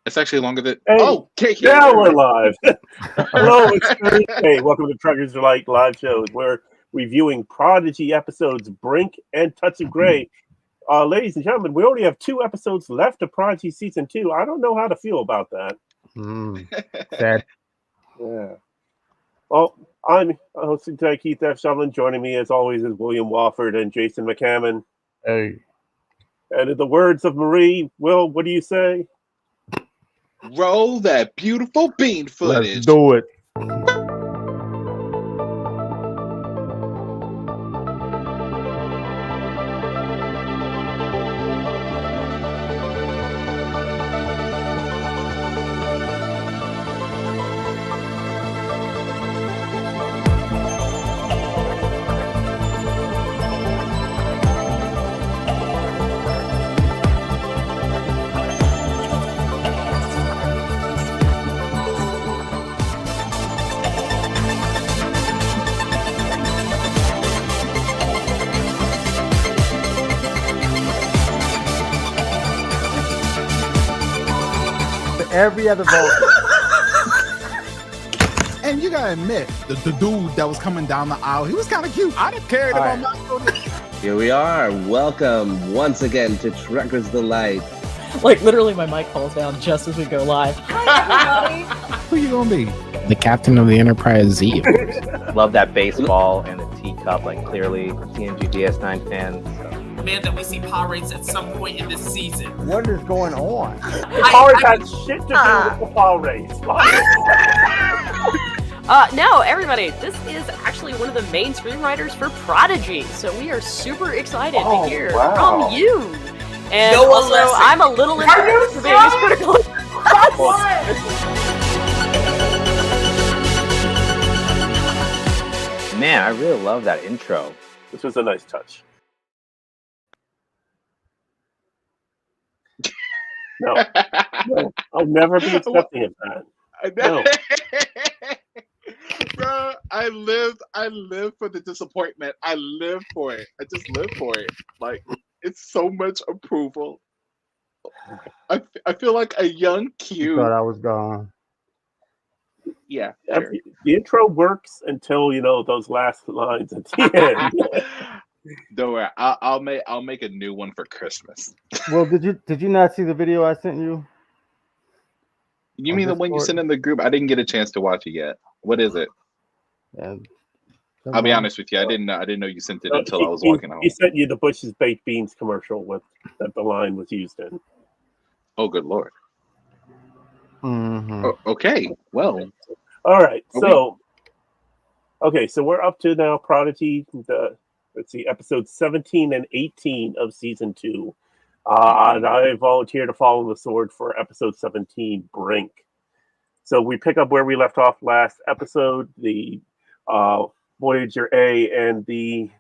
It's actually longer than. Hey, oh, now we're live. Hello, it's Thursday. Welcome to Truckers Delight live shows. We're reviewing Prodigy episodes Brink and Touch of Grey. Ladies and gentlemen, we only have 2 episodes left of Prodigy season 2. I don't know how to feel about that. Sad. Yeah. Well, I'm hosting today, Keith F. Shovelin. Joining me, as always, is William Wofford and Jason McCammon. Hey. And in the words of Marie, Will, what do you say? Roll that beautiful bean footage. Let's do it. Every other vote. And you gotta admit, the dude that was coming down the aisle, he was kind of cute. I'd have carried him on my shoulder. Here we are. Welcome once again to Truckers Delight. Like, literally, my mic falls down just as we go live. Hi, everybody. Who you gonna be? The captain of the Enterprise Z. Love that baseball and the teacup, like clearly TNG DS9 fans. Man, that we see power rates at some point in this season. What is going on? The power has shit to do with the power race. No, everybody, this is actually one of the main screenwriters for Prodigy, so we are super excited to hear from you. And No one also, listen. I'm a little embarrassed for being as critical. Man, I really love that intro. This was a nice touch. No, I'll never be accepting of that. No. Bro, I live for the disappointment. I live for it. I just live for it. Like, it's so much approval. I feel like a young Q. Thought I was gone. Yeah. Sure. The intro works until those last lines at the end. Don't worry. I'll make a new one for Christmas. Well, did you not see the video I sent you? You mean the one you sent in the group? I didn't get a chance to watch it yet. What is it? I'll be honest with you. I didn't know you sent it until I was walking home. He sent you the Bush's Baked Beans commercial that the line was used in. Oh, good Lord. Mm-hmm. Oh, okay. Well. All right. Okay. So we're up to now Prodigy. Let's see, episodes 17 and 18 of season 2. And I volunteer to follow the sword for episode 17, Brink. So we pick up where we left off last episode. The Voyager A and the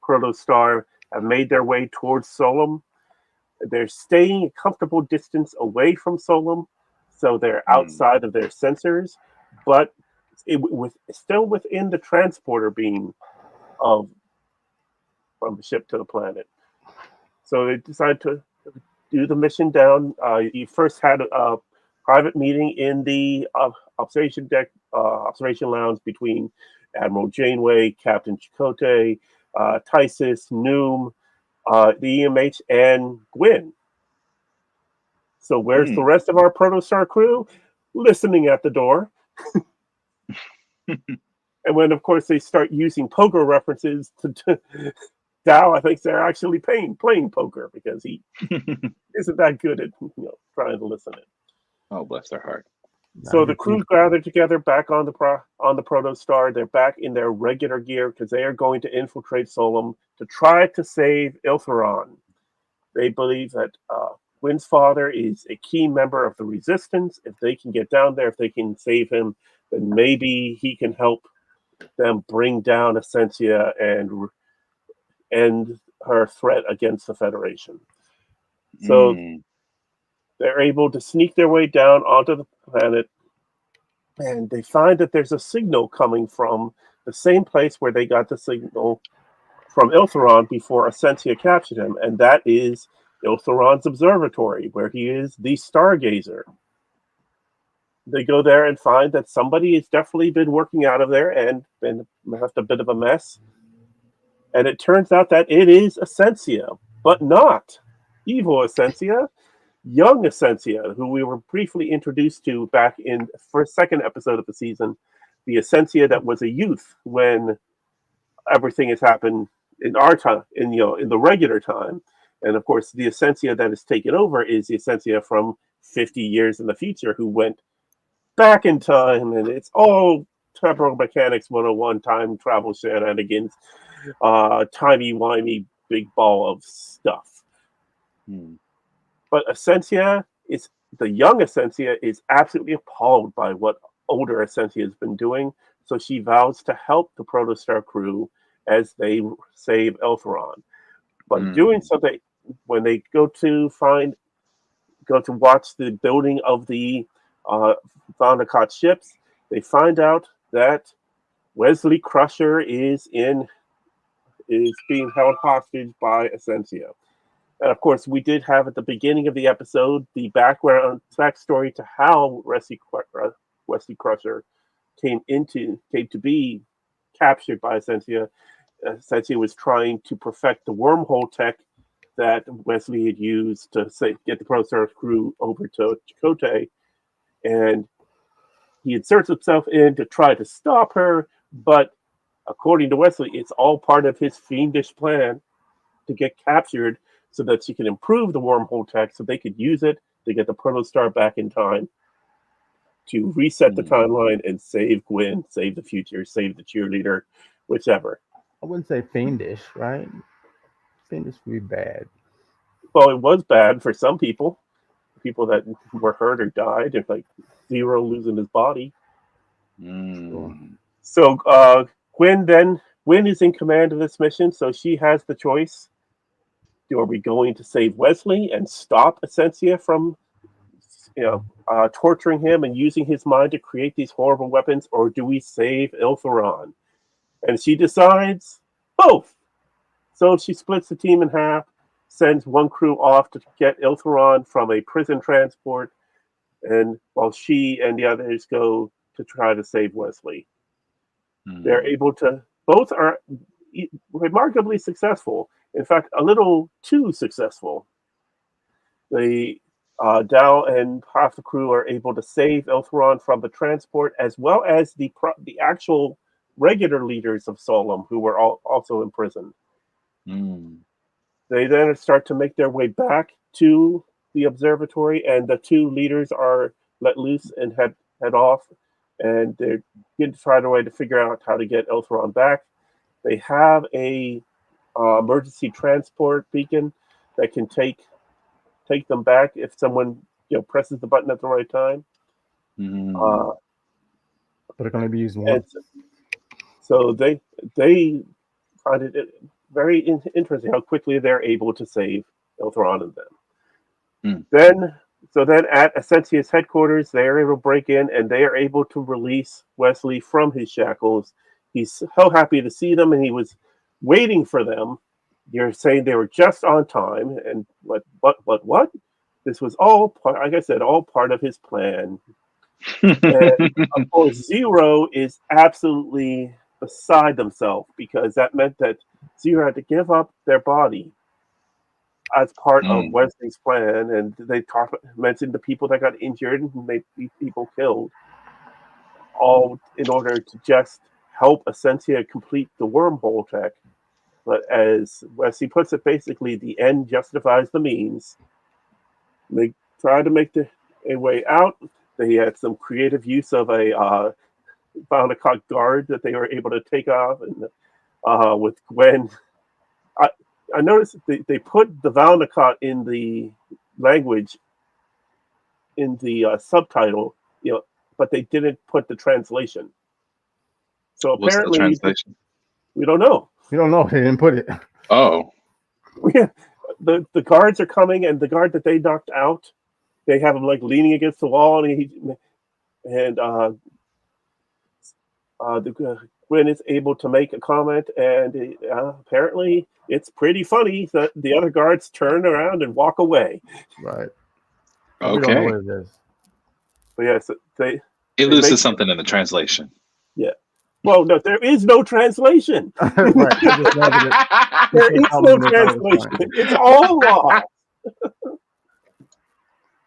Protostar have made their way towards Solum. They're staying a comfortable distance away from Solum, so they're outside of their sensors, but still within the transporter beam from the ship to the planet. So they decide to do the mission down. You first had a private meeting in the observation deck, observation lounge between Admiral Janeway, Captain Chakotay, Tysis, Noom, the EMH, and Gwyn. So where's the rest of our Protostar crew? Listening at the door. And when, of course, they start using poker references to Dow, I think they're actually playing poker because he isn't that good at trying to listen in. Oh, bless their heart. So the crew gathered together back on the Protostar. They're back in their regular gear because they are going to infiltrate Solum to try to save Ilthuran. They believe that Gwyn's father is a key member of the Resistance. If they can get down there, if they can save him, then maybe he can help them bring down Essentia and end her threat against the Federation. So they're able to sneak their way down onto the planet, and they find that there's a signal coming from the same place where they got the signal from Ilthuran before Essentia captured him, and that is Ilthuran's observatory, where he is the stargazer. They go there and find that somebody has definitely been working out of there and been left a bit of a mess. And it turns out that it is Essentia, but not evil Essentia, young Essentia, who we were briefly introduced to back in the first, second episode of the season. The Essentia that was a youth when everything has happened in our time, in the regular time. And of course, the Essentia that is taken over is the Essentia from 50 years in the future, who went back in time, and it's all temporal mechanics 101, time travel shenanigans, timey-wimey big ball of stuff. But Essentia is, the young Essentia is absolutely appalled by what older Essentia has been doing, so she vows to help the Protostar crew as they save Ilthuran. But doing something, when they go to watch the building of the Valnacott ships, they find out that Wesley Crusher is being held hostage by Essentia. And of course, we did have at the beginning of the episode the backstory to how Wesley Crusher came to be captured by Essentia. Essentia was trying to perfect the wormhole tech that Wesley had used to get the Protostar crew over to Chakotay, and he inserts himself in to try to stop her, but according to Wesley, it's all part of his fiendish plan to get captured so that she can improve the wormhole tech so they could use it to get the Protostar back in time to reset the timeline and save Gwyn, save the future, save the cheerleader, whichever. I wouldn't say fiendish, right? Fiendish would be bad. Well, it was bad for some people that were hurt or died, and like Zero losing his body. So Gwyn is in command of this mission, so she has the choice. Are we going to save Wesley and stop Essentia from torturing him and using his mind to create these horrible weapons, or do we save Ilthuran? And she decides both. So she splits the team in half, sends one crew off to get Ilthuran from a prison transport, and while she and the others go to try to save Wesley. They're able to, both are remarkably successful. In fact, a little too successful. Dow and half the crew are able to save Ilthuran from the transport, as well as the actual regular leaders of Solum, who were also imprisoned. They then start to make their way back to the observatory, and the two leaders are let loose and head off, and they're going to try their way to figure out how to get Ilthuran back. They have a emergency transport beacon that can take them back if someone presses the button at the right time. But it can only be used once. So they find it very interesting how quickly they're able to save Ilthuran and them. Then at Essentia's headquarters, they are able to break in and they are able to release Wesley from his shackles. He's so happy to see them, and he was waiting for them. You're saying they were just on time, and what? This was all, like I said, all part of his plan. And of course, Zero is absolutely beside themselves because that meant that Zero had to give up their body as part of Wesley's plan, and they mentioned the people that got injured and maybe people killed, all in order to just help Essentia complete the wormhole tech. But as Wesley puts it, basically the end justifies the means. They tried to make a way out. They had some creative use of a Valnacott guard that they were able to take off, and with Gwyn. I noticed they put the Valnacott in the language in the subtitle, but they didn't put the translation. So What's apparently, the translation? we don't know. You don't know. They didn't put it. Oh, the guards are coming, and the guard that they knocked out, they have him like leaning against the wall, and Gwyn is able to make a comment, and apparently it's pretty funny that the other guards turn around and walk away. Right. We don't know what it is. But yes, it loses something in the translation. Yeah. Well, no, there is no translation. Right. There is no translation. It's all lost.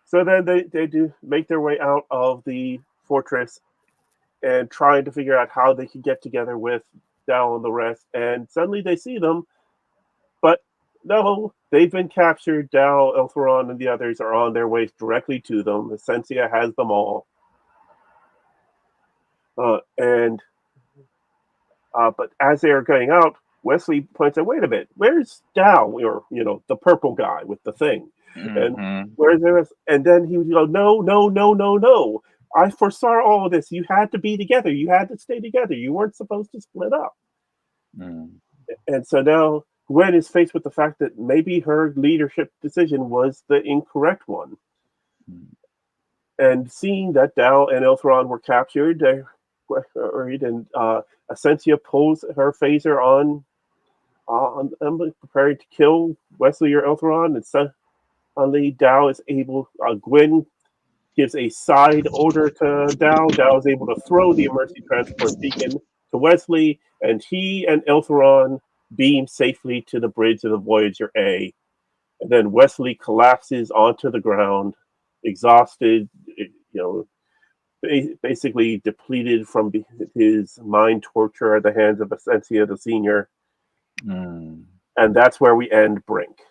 So then they do make their way out of the fortress and trying to figure out how they can get together with Dal and the rest. And suddenly they see them, but no, they've been captured. Dal, Ilthuran, and the others are on their way directly to them. Essentia has them all. But as they are going out, Wesley points out, wait a minute, where's Dal? Or, the purple guy with the thing. And where's the rest? And then he would go, no. I foresaw all of this. You had to be together. You had to stay together. You weren't supposed to split up. And so now Gwyn is faced with the fact that maybe her leadership decision was the incorrect one. And seeing that Dal and Ilthuran were captured, and Essentia pulls her phaser on preparing to kill Wesley or Ilthuran, and suddenly Dal is able. Gwyn gives a side order to Dal. Dal is able to throw the emergency transport beacon to Wesley, and he and Ilthuran beam safely to the bridge of the Voyager A. And then Wesley collapses onto the ground, exhausted, basically depleted from his mind torture at the hands of Essentia the Senior. And that's where we end Brink.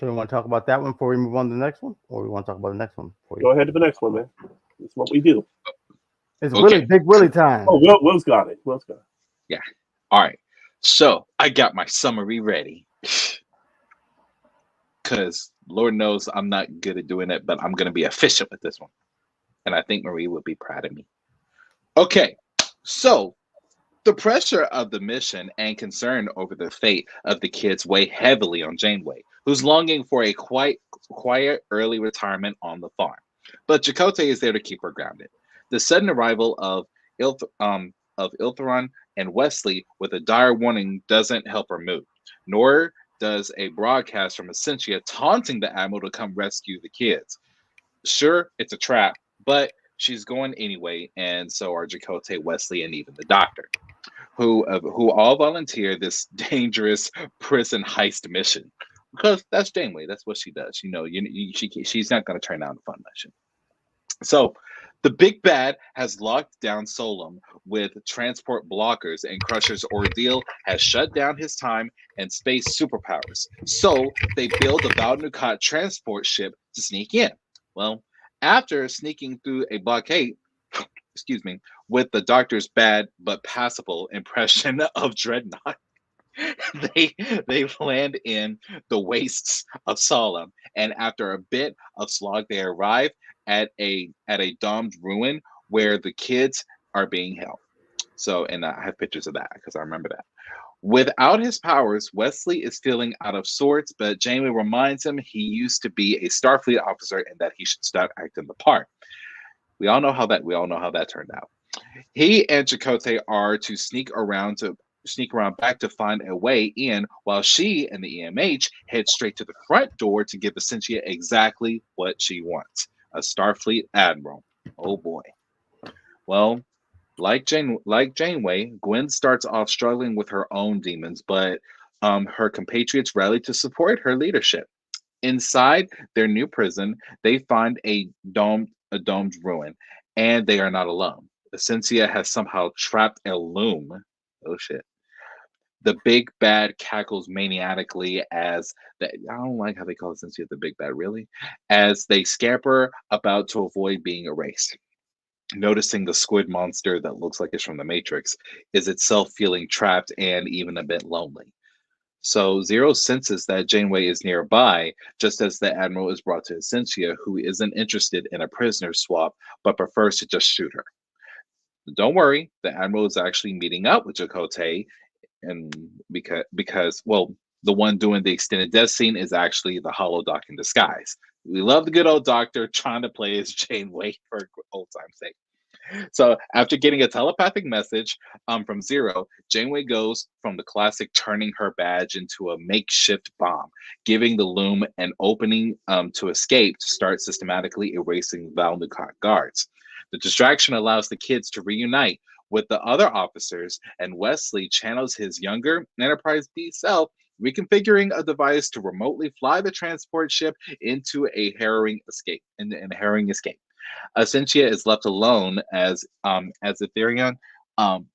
So we want to talk about that one before we move on to the next one? Or we want to talk about the next one? Go ahead to the next one, man. It's what we do. It's Big Willie time. Oh, Will's got it. Yeah. All right. So I got my summary ready. Because Lord knows I'm not good at doing it, but I'm going to be efficient with this one. And I think Marie would be proud of me. Okay. So the pressure of the mission and concern over the fate of the kids weigh heavily on Janeway, who's longing for a quiet early retirement on the farm. But Chakotay is there to keep her grounded. The sudden arrival of Ilthuran and Wesley with a dire warning doesn't help her mood, nor does a broadcast from Essentia taunting the Admiral to come rescue the kids. Sure, it's a trap, but she's going anyway, and so are Chakotay, Wesley, and even the doctor, who all volunteer this dangerous prison heist mission. Because that's Janeway. That's what she does. She's not going to turn down a fun mission. So the big bad has locked down Solum with transport blockers, and Crusher's ordeal has shut down his time and space superpowers. So they build a Val-Nukat transport ship to sneak in. Well, after sneaking through a blockade, with the doctor's bad but passable impression of Dreadnought, they land in the wastes of Solum, and after a bit of slog, they arrive at a domed ruin where the kids are being held. So, and I have pictures of that because I remember that. Without his powers, Wesley is feeling out of sorts, but Janeway reminds him he used to be a Starfleet officer and that he should start acting the part. We all know how that turned out. He and Chakotay are to sneak around back to find a way in, while she and the EMH head straight to the front door to give Essentia exactly what she wants: a Starfleet admiral. Oh boy. Well, like Janeway, Gwyn starts off struggling with her own demons, but her compatriots rally to support her leadership. Inside their new prison, they find a domed ruin, and they are not alone. Essentia has somehow trapped a loom. Oh shit. The big bad cackles maniacally I don't like how they call Essentia the big bad, really, as they scamper about to avoid being erased. Noticing the squid monster that looks like it's from the Matrix is itself feeling trapped and even a bit lonely. So Zero senses that Janeway is nearby, just as the Admiral is brought to Essentia, who isn't interested in a prisoner swap, but prefers to just shoot her. Don't worry, the Admiral is actually meeting up with Chakotay, and because the one doing the extended death scene is actually the holodoc in disguise. We love the good old doctor trying to play as Janeway for old time's sake. So after getting a telepathic message from Zero, Janeway goes from the classic turning her badge into a makeshift bomb, giving the loom an opening to escape to start systematically erasing Valnucot guards. The distraction allows the kids to reunite with the other officers, and Wesley channels his younger Enterprise B self, reconfiguring a device to remotely fly the transport ship into a harrowing escape. Essentia is left alone as Ilthuran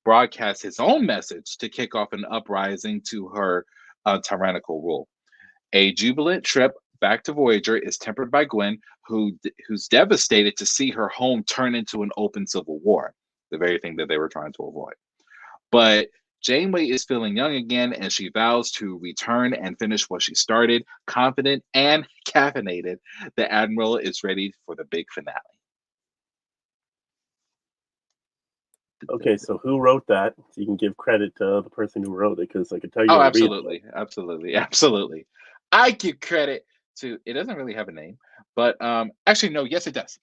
broadcasts his own message to kick off an uprising to her tyrannical rule. A jubilant trip back to Voyager is tempered by Gwyn, who's devastated to see her home turn into an open civil war, the very thing that they were trying to avoid. But Janeway is feeling young again, and she vows to return and finish what she started. Confident and caffeinated, the Admiral is ready for the big finale. Okay, so who wrote that? So you can give credit to the person who wrote it, because I can tell you. Oh, absolutely. I give credit to. It doesn't really have a name, but actually, no. Yes, it does.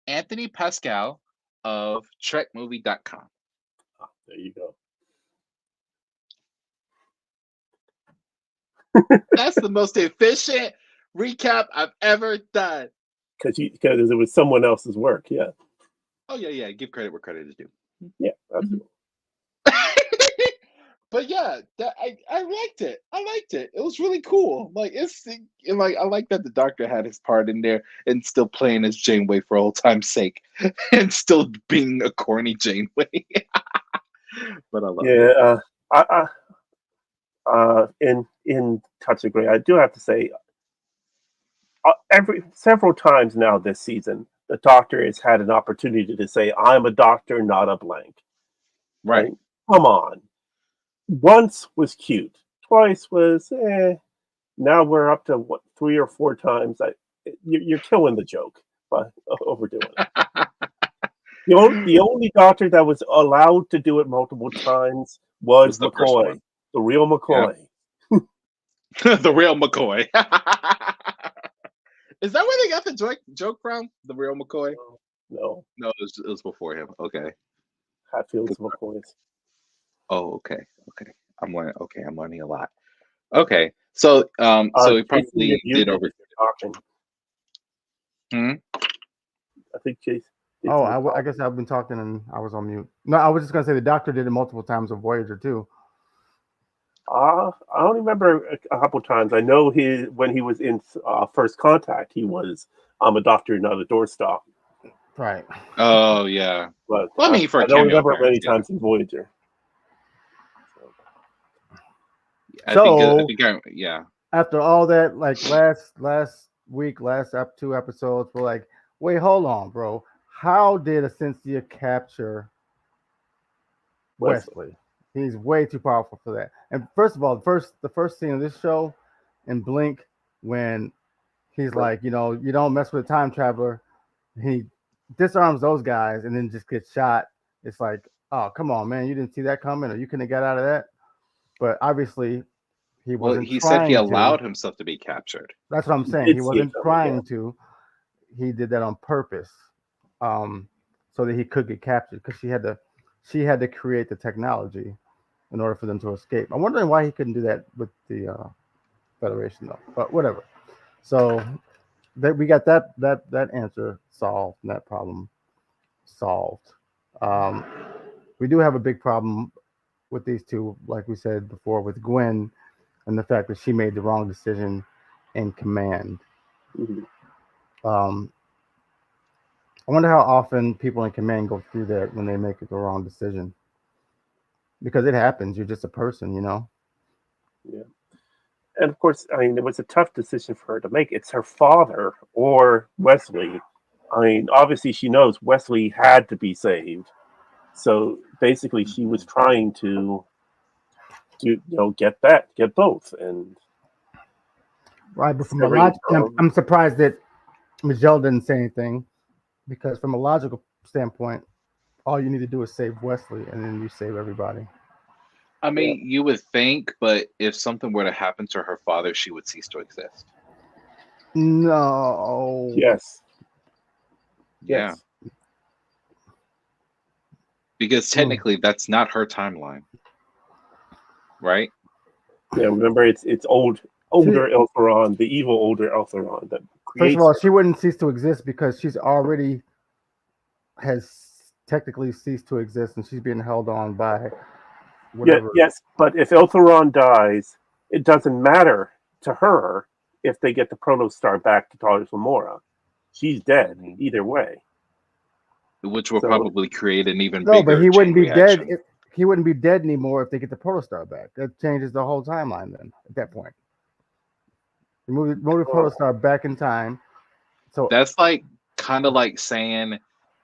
Anthony Pascal of TrekMovie.com. Oh, there you go. That's the most efficient recap I've ever done. Because it was someone else's work, yeah. Oh yeah. Give credit where credit is due. Yeah, absolutely. But yeah, I liked it. It was really cool. Like I like that the Doctor had his part in there and still playing as Janeway for old time's sake, and still being a corny Janeway. But I love it. In touch agree. I do have to say, several times now this season, the Doctor has had an opportunity to say, "I'm a doctor, not a blank." Right. Come on. Once was cute. Twice was Now we're up to 3 or 4 times. You're killing the joke by overdoing it. The only Doctor that was allowed to do it multiple times was the first McCoy, one. the real McCoy. Yeah. The real McCoy. Is that where they got the joke from? The real McCoy? No, it was before him. Okay. Hatfield's McCoys. Oh, okay. I'm learning a lot. Okay. So he probably did over. I think Chase. Oh, I guess I've been talking and I was on mute. No, I was just gonna say the Doctor did it multiple times on Voyager too. I don't remember a couple times. I know when he was in First Contact, he was "I'm a doctor, not a doorstop." Right. Oh yeah. But well, I mean, for I a don't cameo remember many appearance, yeah. times in Voyager. So yeah. After all that, like last week, last 2 episodes, we're like, wait, hold on, bro. How did Essentia capture Wesley? He's way too powerful for that. And first of all, the first scene of this show in Blink, when he's like, you don't mess with a time traveler, he disarms those guys and then just gets shot. It's like, oh, come on, man, you didn't see that coming, or you couldn't have got out of that. But obviously, he wasn't. He said he allowed himself to be captured. That's what I'm saying. He wasn't trying to. He did that on purpose, so that he could get captured, because she had to create the technology in order for them to escape. I'm wondering why he couldn't do that with the Federation, though. But whatever. So we got that answer solved, and that problem solved. We do have a big problem with these two, like we said before, with Gwyn, and the fact that she made the wrong decision in command. Mm-hmm. I wonder how often people in command go through that when they make the wrong decision. Because it happens. You're just a person, Yeah. And of course, I mean, it was a tough decision for her to make. It's her father or Wesley. I mean, obviously she knows Wesley had to be saved. So basically she was trying to get both. And right, but from a logic, I'm surprised that Michelle didn't say anything, because from a logical standpoint, all you need to do is save Wesley, and then you save everybody. I mean, you would think, but if something were to happen to her father, she would cease to exist. No. Yes. Yeah. Because technically that's not her timeline. Right? Yeah, remember it's older Ilthuran, the evil older Ilthuran that creates. First of all, she wouldn't cease to exist because she's already has technically ceased to exist, and she's being held on by whatever. Yes, but if Ilthuran dies, it doesn't matter to her if they get the protostar back to Talis Lamora. She's dead either way. Which will probably create an even no, bigger but he wouldn't be reaction. dead. He wouldn't be dead anymore if they get the protostar back. That changes the whole timeline. Then at that point, you move the protostar back in time. So that's like kind of like saying,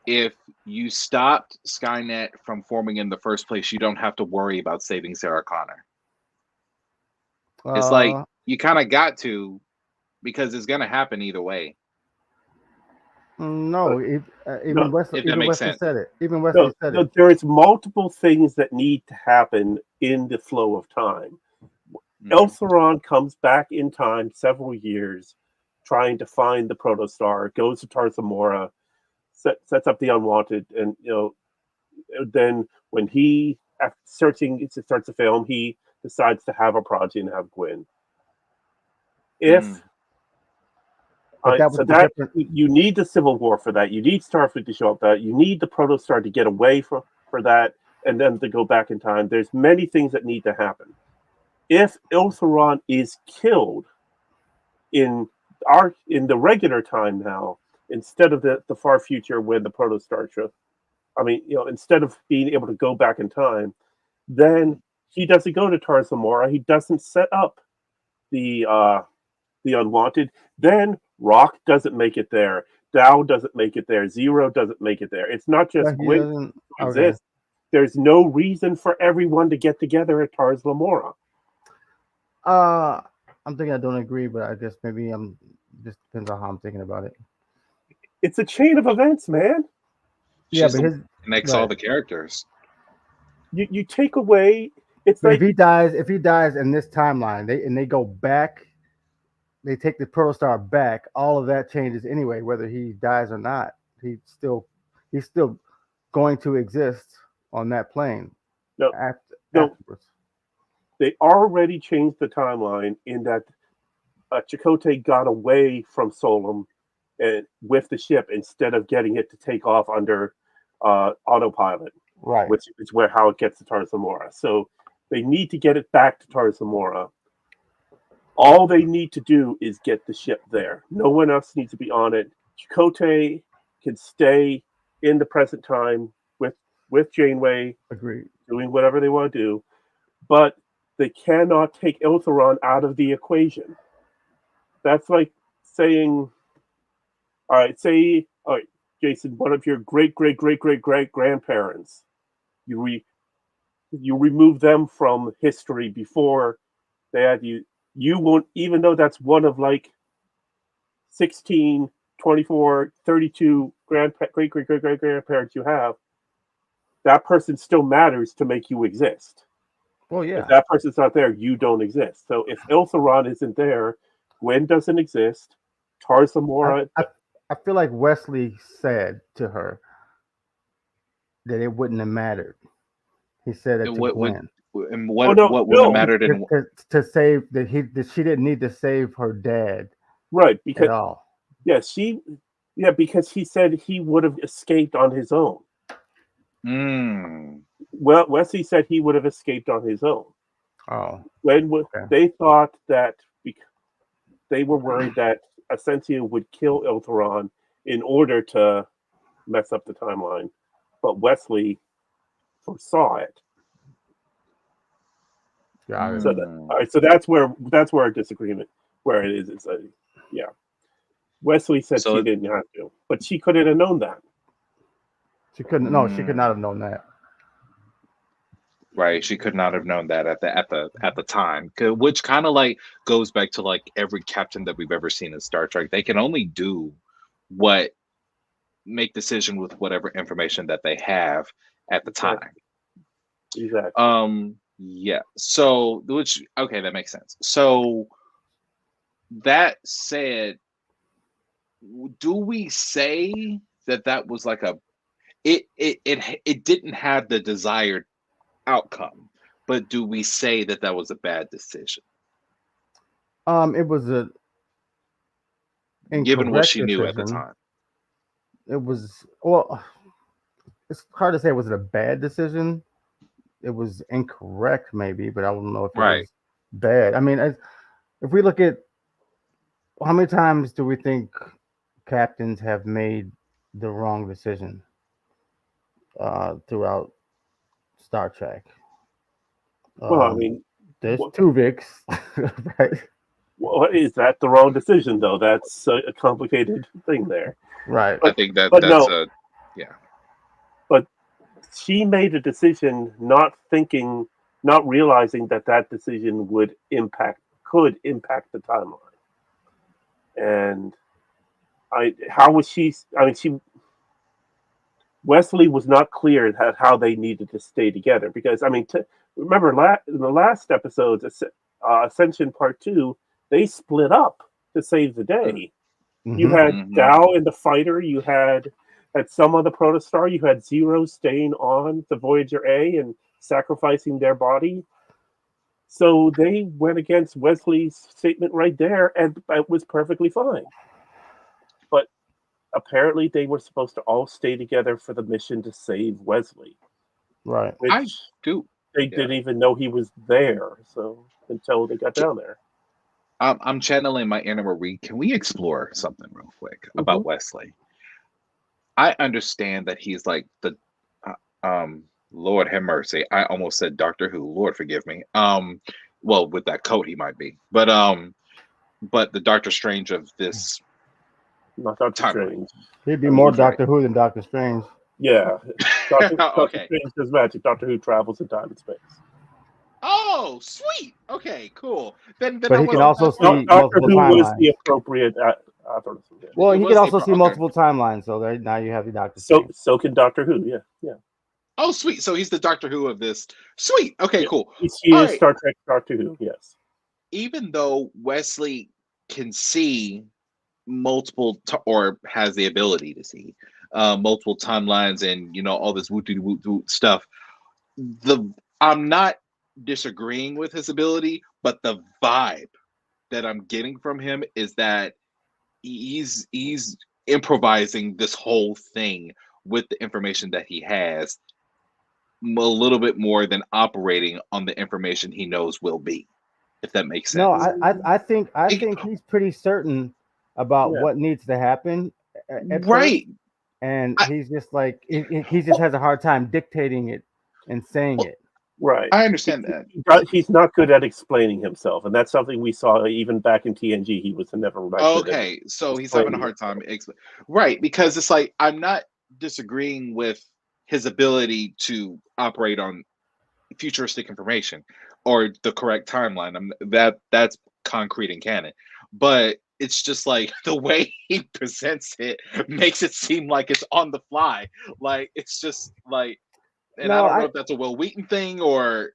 if you stopped Skynet from forming in the first place, you don't have to worry about saving Sarah Connor. It's like you kind of got to, because it's going to happen either way. No, even Wesley said it. Even Wesley said it. There's multiple things that need to happen in the flow of time. Ilthuran comes back in time several years, trying to find the protostar, goes to Talis Lamora, sets up the Unwanted, and then when he, after searching, it starts to film, he decides to have a Prodigy and have Gwyn. You need the Civil War for that. You need Starfleet to show up. That you need the protostar to get away for that, and then to go back in time. There's many things that need to happen. If Ilthuran is killed in the regular time now, instead of the far future when the protostar show, instead of being able to go back in time, then he doesn't go to Talis Lamora. He doesn't set up the Unwanted. Then Rock doesn't make it there. Dow doesn't make it there. Zero doesn't make it there. It's not just Gwyn exists. There's no reason for everyone to get together at Talis Lamora. I'm thinking I don't agree, but I guess maybe just depends on how I'm thinking about it. It's a chain of events, man. Yeah, but connects all the characters. You take away. It's but like if he dies in this timeline, they go back. They take the protostar back. All of that changes anyway, whether he dies or not. He's still going to exist on that plane. Afterwards. They already changed the timeline in that Chakotay got away from Solum and with the ship instead of getting it to take off under autopilot, right? Which is how it gets to Talis Lamora. So they need to get it back to Talis Lamora. All they need to do is get the ship there. No one else needs to be on it. Chakotay can stay in the present time with Janeway, doing whatever they want to do, but they cannot take Ilthuran out of the equation. That's like saying, all right, Jason, one of your great grandparents, you remove them from history before they had you. You won't, even though that's one of like 16, 24, 32 great grandparents you have, that person still matters to make you exist. Well, yeah. If that person's not there, you don't exist. So if Ilthuran isn't there, Gwyn doesn't exist. Talis Lamora. I feel like Wesley said to her that it wouldn't have mattered. He said it to Gwyn. What would have mattered to save that she didn't need to save her dad, right? Because at all. Because he said he would have escaped on his own. Well, Wesley said he would have escaped on his own. Oh, they thought that they were worried that Ascensia would kill Ilthuran in order to mess up the timeline, but Wesley foresaw it. Yeah. So that's where our disagreement where it is. It's Wesley said she didn't have to, but she couldn't have known that. She couldn't. No, she could not have known that. Right, she could not have known that at the time, which kind of like goes back to like every captain that we've ever seen in Star Trek. They can only do make decision with whatever information that they have at the time. Exactly. Yeah. So, that makes sense. So, that said, do we say that was like it didn't have the desired outcome. But do we say that that was a bad decision? It was a Given what incorrect she knew at the decision. time. It was, well, it's hard to say. Was it a bad decision? It was incorrect, maybe, but I don't know if it Right. was bad. I mean, if we look at how many times do we think captains have made the wrong decision throughout Star Trek? Well, I mean, there's what- two Vics, right? well, is that the wrong decision though? That's a complicated thing there. Right. I think but that's no. yeah. But she made a decision not realizing that decision could impact the timeline. And Wesley was not clear how they needed to stay together, because I mean, remember in the last episodes, Ascension Part 2, they split up to save the day. Mm-hmm. You had Dow and the fighter. You had at some other protostar. You had Zero staying on the Voyager A and sacrificing their body. So they went against Wesley's statement right there, and it was perfectly fine. But apparently, they were supposed to all stay together for the mission to save Wesley. Right. Which I do. They didn't even know he was there. So until they got down there. I'm channeling my inner Marie. Can we explore something real quick about Wesley? I understand that he's like the Lord have mercy. I almost said Doctor Who. Lord forgive me. Well, with that coat he might be. But the Doctor Strange of this Not Doctor Strange. He'd be more Doctor Who than Doctor Strange. Yeah. Doctor Okay. Strange does magic. Doctor Who travels in time and space. Oh, sweet. Okay, cool. Then But he can also see Doctor multiple Who was timelines. the appropriate author. Well, It he was can also the- see okay. multiple timelines. So there, now you have your Doctor Strange. So can Doctor Who. Yeah. Oh, sweet. So he's the Doctor Who of this. Sweet. Okay, cool. He All is right. Star Trek Doctor Who. Yes. Even though Wesley can see multiple or has the ability to see multiple timelines and all this woo stuff, I'm not disagreeing with his ability, but the vibe that I'm getting from him is that he's improvising this whole thing with the information that he has a little bit more than operating on the information he knows will be, if that makes sense. No, I think he's pretty certain about what needs to happen at right first, and he's just like he just has a hard time dictating it and saying it. Right. I understand that. He's not good at explaining himself, and that's something we saw even back in TNG. He was never right. Okay, so he's having a hard time. Right, because it's like I'm not disagreeing with his ability to operate on futuristic information or the correct timeline. That's concrete and canon, but it's just like the way he presents it makes it seem like it's on the fly. Like it's just like, and I don't know if that's a Will Wheaton thing or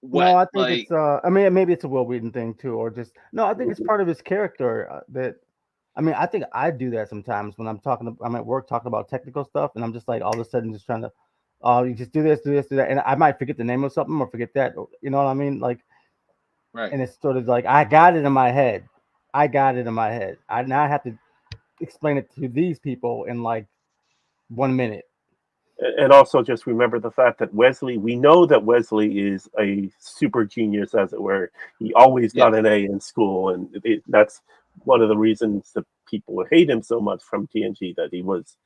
what. No, I think it's. I mean, maybe it's a Will Wheaton thing too, or just no. I think it's part of his character. I mean, I think I do that sometimes when I'm at work talking about technical stuff, and I'm just like all of a sudden just trying to, you just do this, do that, and I might forget the name of something or forget that. You know what I mean? Like, right. And it's sort of like I got it in my head. I now have to explain it to these people in like 1 minute. And also just remember the fact that we know that Wesley is a super genius, as it were. He always got an A in school, and that's one of the reasons that people hate him so much from TNG, that he was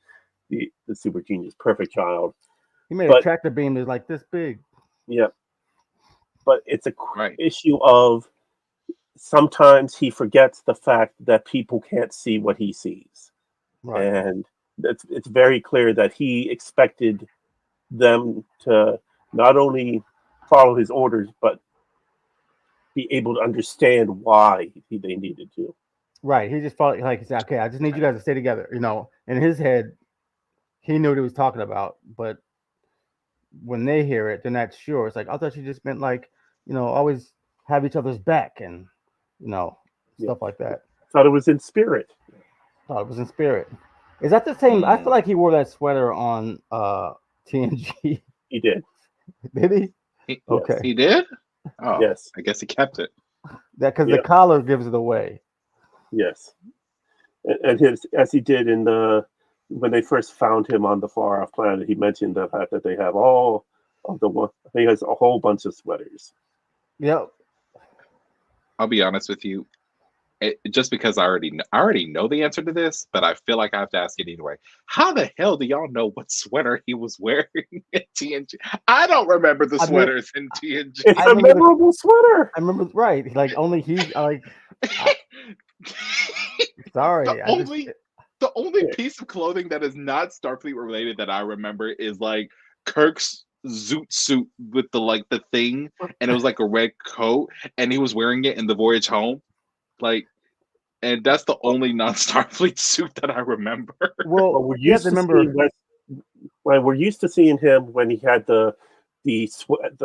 the super genius, perfect child. He made a tractor beam that's like this big. Yeah. But it's a issue of sometimes he forgets the fact that people can't see what he sees. Right. And it's very clear that he expected them to not only follow his orders, but be able to understand why they needed to. Right. He just felt like he said, okay, I just need you guys to stay together. In his head, he knew what he was talking about. But when they hear it, they're not sure. It's like, I thought you just meant like, always have each other's back and, stuff like that. Thought it was in spirit. Thought it was in spirit. Is that the same? I feel like he wore that sweater on TNG. He did. Did he? Okay. He did? Oh, yes. I guess he kept it. That because the collar gives it away. Yes. And his, as he did in when they first found him on the far off planet, he mentioned the fact that they have all of the one. He has a whole bunch of sweaters. Yep. I'll be honest with you. Just because I already know the answer to this, but I feel like I have to ask it anyway. How the hell do y'all know what sweater he was wearing in TNG? I don't remember the sweaters in TNG. It's a memorable sweater. I remember, right? Like only he's like. Sorry, the only piece of clothing that is not Starfleet related that I remember is like Kirk's zoot suit with the thing, and it was like a red coat, and he was wearing it in the voyage home. And that's the only non-Starfleet suit that I remember. Well, we're used to seeing him when he had the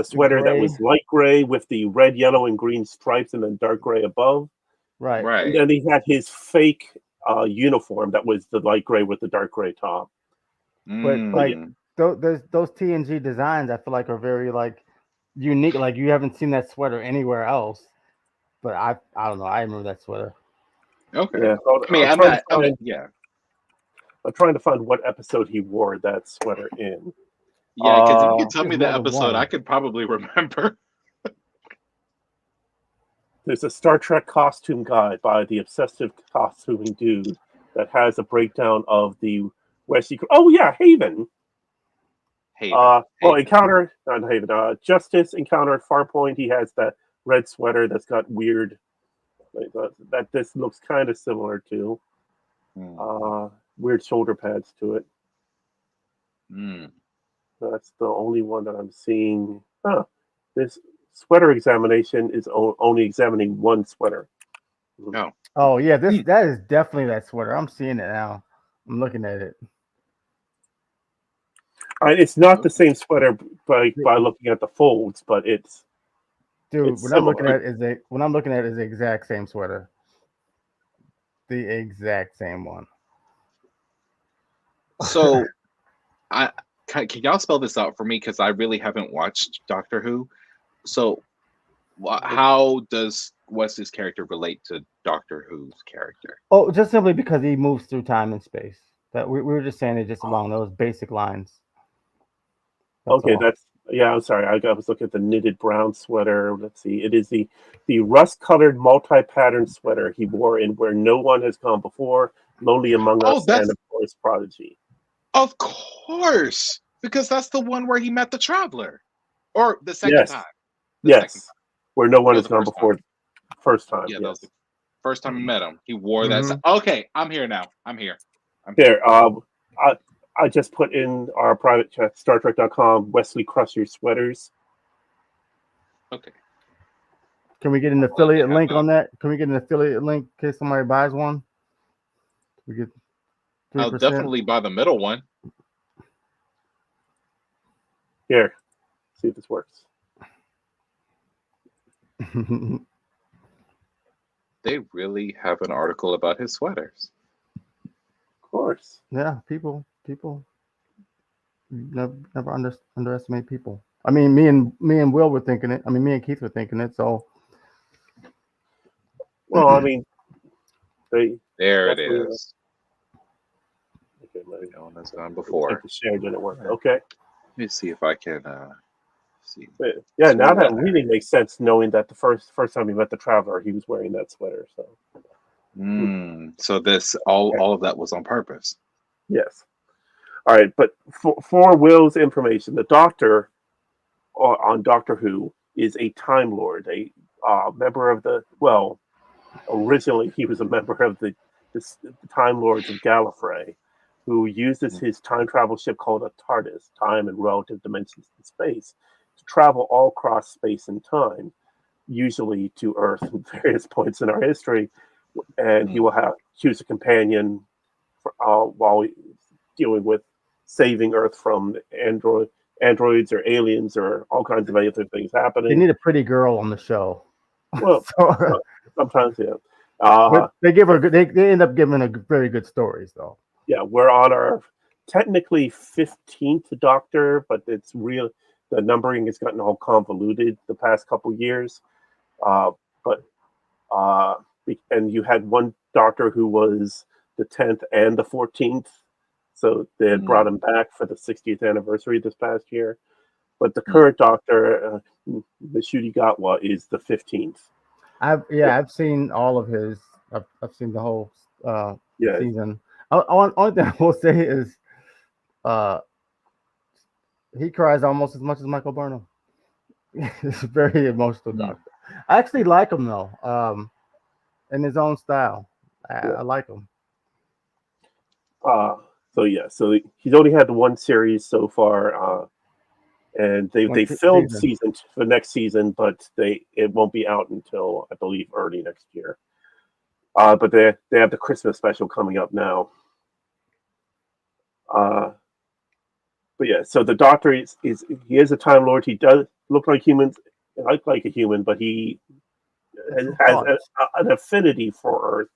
sweater that was light gray with the red, yellow, and green stripes, and then dark gray above. Right. And then he had his fake uniform that was the light gray with the dark gray top. But those TNG designs, I feel like are very unique. Like you haven't seen that sweater anywhere else. But I don't know. I remember that sweater. Okay. Yeah. I'm trying to find what episode he wore that sweater in. Yeah, because if you could tell me the episode, I could probably remember. There's a Star Trek costume guide by the obsessive costuming dude that has a breakdown of the Wesley. Oh yeah, Haven. Justice encountered Farpoint. He has that red sweater that's got weird. That this looks kind of similar to. Weird shoulder pads to it. That's the only one that I'm seeing. This sweater examination is only examining one sweater. No. Oh yeah, that is definitely that sweater. I'm seeing it now. I'm looking at it. It's not the same sweater by looking at the folds, but it's. Dude, what I'm looking at is the exact same sweater. The exact same one. So, can y'all spell this out for me? Because I really haven't watched Doctor Who. So, how does Wesley's character relate to Doctor Who's character? Oh, just simply because he moves through time and space. That we were just saying it just along those basic lines. I'm sorry. I was looking at the knitted brown sweater. Let's see. It is the rust-colored multi-pattern sweater he wore in Where No One Has Gone Before, Lonely Among Us, and of course Prodigy. Of course, because that's the one where he met the Traveler, or the second time. Where No One Has Gone Before. First time. Yeah, that was the first time he met him. He wore that. Okay, I'm here now. I'm here. I just put in our private chat, StarTrek.com, Wesley Crusher sweaters. Okay. Can we get an affiliate link on that? Can we get an affiliate link in case somebody buys one? We get 3%. I'll definitely buy the middle one. Here, see if this works. They really have an article about his sweaters. Of course. Yeah, people never underestimate people. I mean, me and Will were thinking it. I mean, me and Keith were thinking it. So, well, I mean, there it is. Okay, maybe no one has gone before. The share didn't work. Okay. Let me see if I can see. Yeah, now that really makes sense, knowing that the first time he met the Traveler, he was wearing that sweater. So. So this all of that was on purpose. Yes. All right, but for Will's information, the Doctor on Doctor Who is a Time Lord, a member of originally he was a member of the Time Lords of Gallifrey, who uses his time travel ship called a TARDIS, time and relative dimensions in space, to travel all across space and time, usually to Earth at various points in our history. And he will choose a companion while dealing with saving Earth from androids or aliens or all kinds of other things happening. They need a pretty girl on the show. Well, sometimes, yeah. But they give her. They end up giving her very good stories, though. Yeah, we're on our technically 15th Doctor, but it's real. The numbering has gotten all convoluted the past couple years. But and you had one Doctor who was the 10th and the 14th, so they had brought him back for the 60th anniversary this past year. But the current Doctor, Mishudigatwa, is the 15th. I've seen all of his. I've seen the whole season. Only thing I will say is, he cries almost as much as Michael Burnham. He's a very emotional Doctor. I actually like him though, in his own style. I like him. So he's only had one series so far, and they filmed season for next season, but it won't be out until I believe early next year. But they have the Christmas special coming up now. But yeah, so the Doctor is he is a Time Lord. He does look like humans, like a human, but he has an affinity for Earth,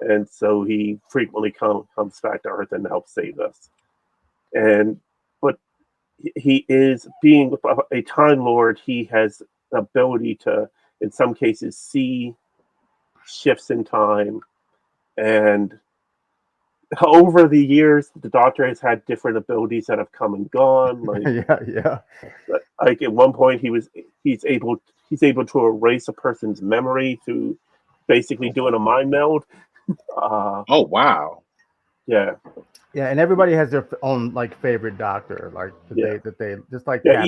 and so he frequently comes back to Earth and helps save us. But he is, being a Time Lord, he has the ability to, in some cases, see shifts in time. And over the years, the Doctor has had different abilities that have come and gone. Like at one point, he's able to erase a person's memory through basically doing a mind meld. Oh wow! Yeah, and everybody has their own like favorite Doctor, like that they just like. Yeah,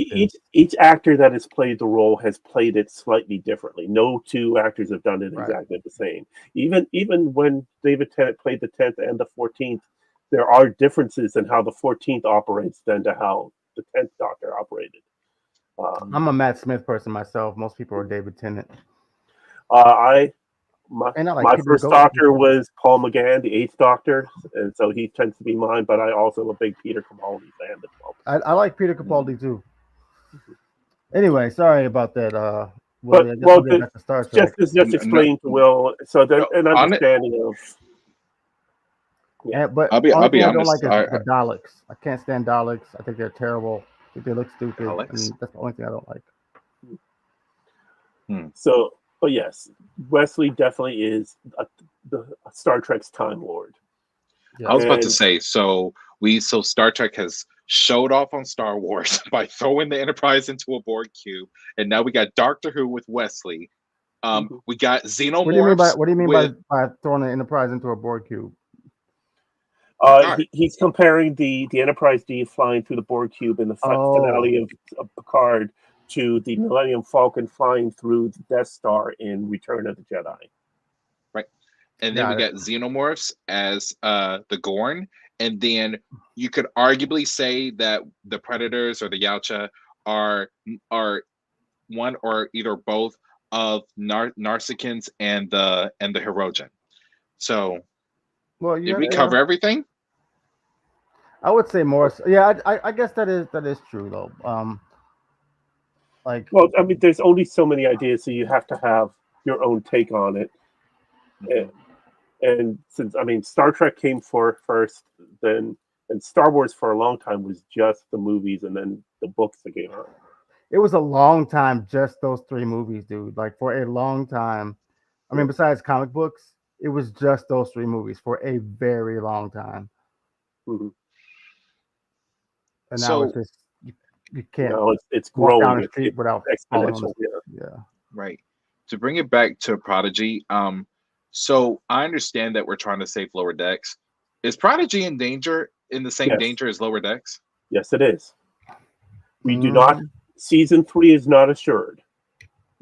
each actor that has played the role has played it slightly differently. No two actors have done it exactly the same. Even when David Tennant played the 10th and the 14th, there are differences in how the 14th operates than to how the 10th Doctor operated. I'm a Matt Smith person myself. Most people are David Tennant. My first Doctor was Paul McGann, the 8th Doctor, and so he tends to be mine. But I also am a big Peter Capaldi fan as well. I like Peter Capaldi too. Anyway, sorry about that. Just explain to Will so that an understanding of. Yeah, but I'll be honest. I don't like the Daleks. I can't stand Daleks. I think they're terrible. I think they look stupid, and that's the only thing I don't like. So. But yes, Wesley definitely is the Star Trek's Time Lord. Yeah. I was about to say, so Star Trek has showed off on Star Wars by throwing the Enterprise into a Borg cube, and now we got Doctor Who with Wesley. We got Xenomorphs. What do you mean by throwing the Enterprise into a Borg cube? He's comparing the Enterprise D flying through the Borg cube in the finale of Picard to the Millennium Falcon flying through the Death Star in Return of the Jedi. Right. And then we got Xenomorphs as the Gorn. And then you could arguably say that the Predators or the Yautja are one or either both of Narsikins and the Hirogen. So did we cover everything? I would say more. Yeah, I guess that is true though. Well, I mean, there's only so many ideas, so you have to have your own take on it. And since, I mean, Star Trek came first, and Star Wars for a long time was just the movies and then the books that came out. It was a long time, just those 3 movies, dude. Like for a long time. I mean, besides comic books, it was just those 3 movies for a very long time. Mm-hmm. And now it's just you can't. No, it's growing down the street without exponential. Yeah. Right. To bring it back to Prodigy, so I understand that we're trying to save Lower Decks. Is Prodigy in the same danger as Lower Decks? Yes, it is. We do not. Season 3 is not assured.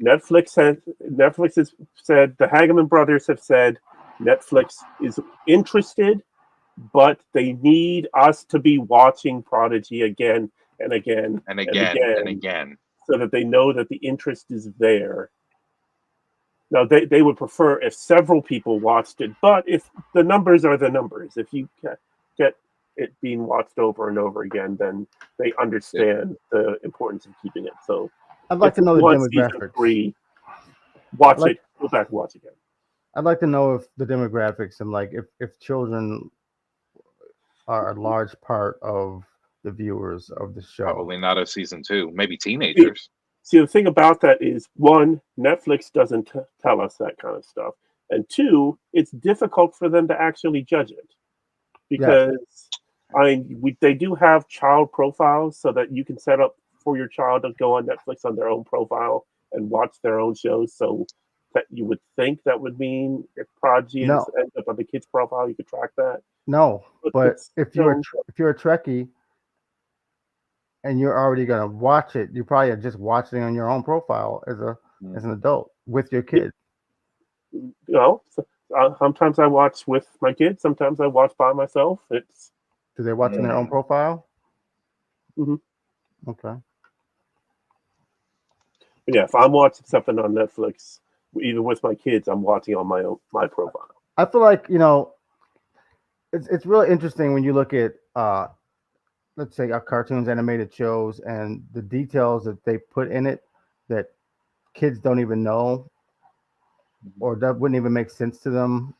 Netflix has said, the Hageman brothers have said Netflix is interested, but they need us to be watching Prodigy again and again and again, so that they know that the interest is there. Now, they would prefer if several people watched it, but if the numbers are the numbers, if you get it being watched over and over again, then they understand the importance of keeping it. So I'd like to know the demographics. 3, watch it, go back and watch again. I'd like to know if the demographics and like if children are a large part of the viewers of the show. Probably not a season 2. Maybe teenagers. See, the thing about that is, one, Netflix doesn't tell us that kind of stuff, and two, it's difficult for them to actually judge it because they do have child profiles so that you can set up for your child to go on Netflix on their own profile and watch their own shows. So that you would think that would mean if Prodigy ends up on the kid's profile, you could track that. No, but if you're a Trekkie and you're already gonna watch it, you probably are just watching on your own profile as an adult with your kid. You know, sometimes I watch with my kids. Sometimes I watch by myself. Do they watch on their own profile? Mm-hmm. Okay. But yeah, if I'm watching something on Netflix, either with my kids, I'm watching on my profile. I feel like it's really interesting when you look at let's say cartoons, animated shows, and the details that they put in it that kids don't even know, or that wouldn't even make sense to them,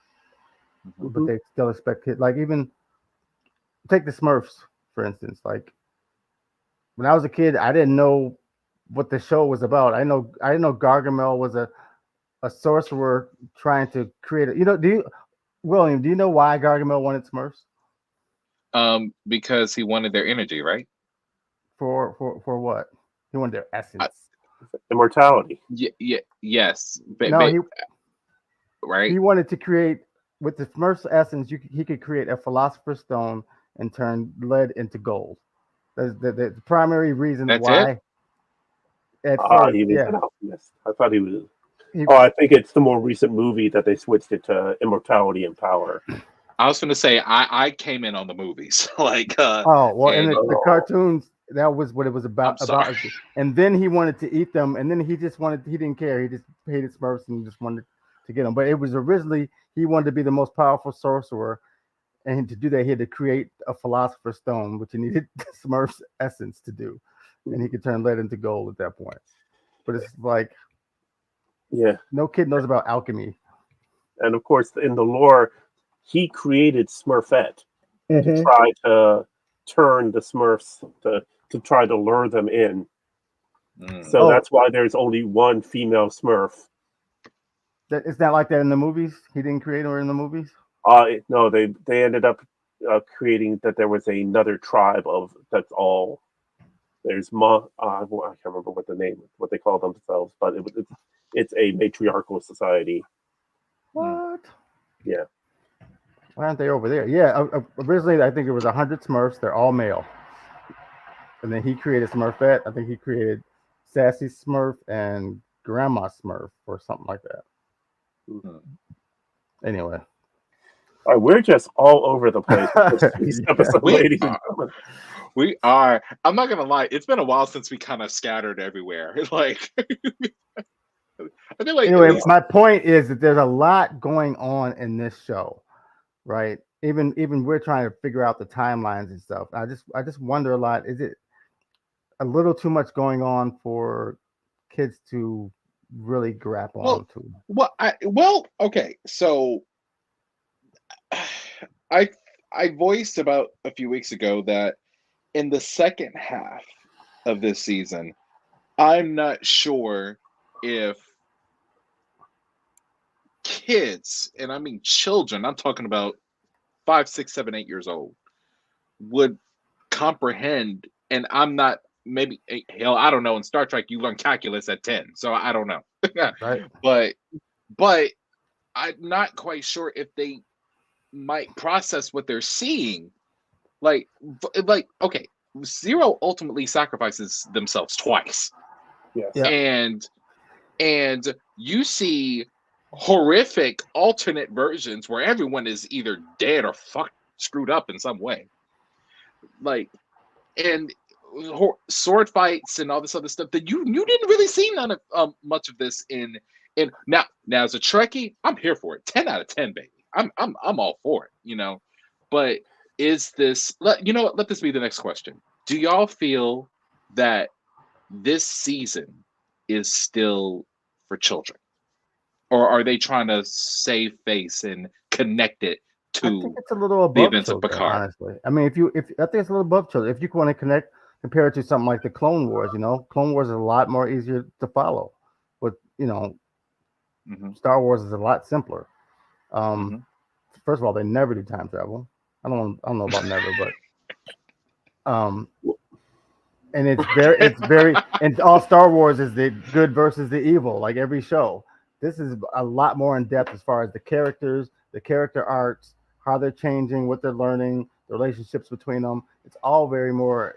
but they still expect kids. Like, even take the Smurfs, for instance. Like, when I was a kid, I didn't know what the show was about. I didn't know Gargamel was a sorcerer trying to create William, do you know why Gargamel wanted Smurfs? Because he wanted their energy, right? For what? He wanted their essence. Immortality. Yes. Right. He wanted to create, with the Smurfs' essence, he could create a philosopher's stone and turn lead into gold. That's the primary reason why. He was an alchemist. I thought he was. I think it's the more recent movie that they switched it to immortality and power. I was going to say I came in on the movies, like. In the cartoons, that was what it was about. And then he wanted to eat them, and then he didn't care. He just hated Smurfs and just wanted to get them. But it was originally he wanted to be the most powerful sorcerer, and to do that he had to create a philosopher's stone, which he needed Smurf's essence to do, and he could turn lead into gold at that point. But it's like, no kid knows about alchemy. And of course, in the lore, he created Smurfette to try to turn the Smurfs to try to lure them in. So that's why there's only one female Smurf. It's not like that in the movies? He didn't create her in the movies? No, they ended up creating that there was another tribe that's all. There's I can't remember what they call themselves, but it's a matriarchal society. What? Yeah. Why aren't they over there? Yeah, originally I think there was 100 Smurfs. They're all male. And then he created Smurfette. I think he created Sassy Smurf and Grandma Smurf or something like that. Anyway. All right, we're just all over the place. These episodes, ladies and gentlemen. We are. I'm not going to lie. It's been a while since we kind of scattered everywhere. Like, I feel like anyway, my point is that there's a lot going on in this show, right? Even we're trying to figure out the timelines and stuff. I just wonder a lot. Is it a little too much going on for kids to really grapple onto? Okay. So I voiced about a few weeks ago that in the second half of this season, I'm not sure if kids, and I mean children, I'm talking about 5, 6, 7, 8 years old, would comprehend. And I'm not, maybe, hell, I don't know. In Star Trek, you learn calculus at 10, so I don't know. Right. But I'm not quite sure if they might process what they're seeing. Like, okay, Zero ultimately sacrifices themselves twice. Yes. Yeah. And you see horrific alternate versions where everyone is either dead or screwed up in some way. Like, and sword fights and all this other stuff that you didn't really see none of much of this in now as a Trekkie, I'm here for it. 10 out of 10, baby. I'm all for it, you know. But is this, you know what, let this be the next question. Do y'all feel that this season is still for children? Or are they trying to save face and connect it to I think it's a little the above events of children, Picard. honestly. I mean, if I think it's a little above children. If you want to compare it to something like the Clone Wars, Clone Wars is a lot more easier to follow. But Star Wars is a lot simpler. First of all, they never do time travel. I don't know about never, but and it's very and all Star Wars is the good versus the evil, like every show. This is a lot more in depth as far as the characters, the character arcs, how they're changing, what they're learning, the relationships between them. It's all very more,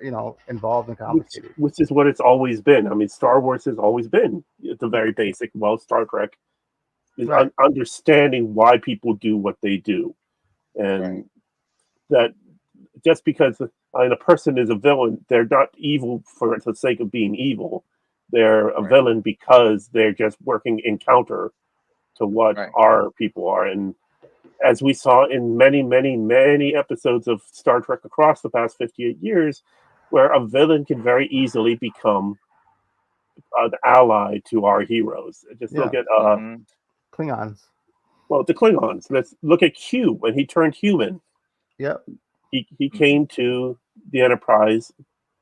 involved and complicated. Which is what it's always been. I mean, Star Wars has always been the very basic. Well, Star Trek is understanding why people do what they do, and that just because a person is a villain, they're not evil for the sake of being evil. They're a villain because they're just working in counter to what our people are. And as we saw in many, many, many episodes of Star Trek across the past 58 years, where a villain can very easily become an ally to our heroes. Just look at Klingons. Well, the Klingons. Let's look at Q when he turned human. Yep. He came to the Enterprise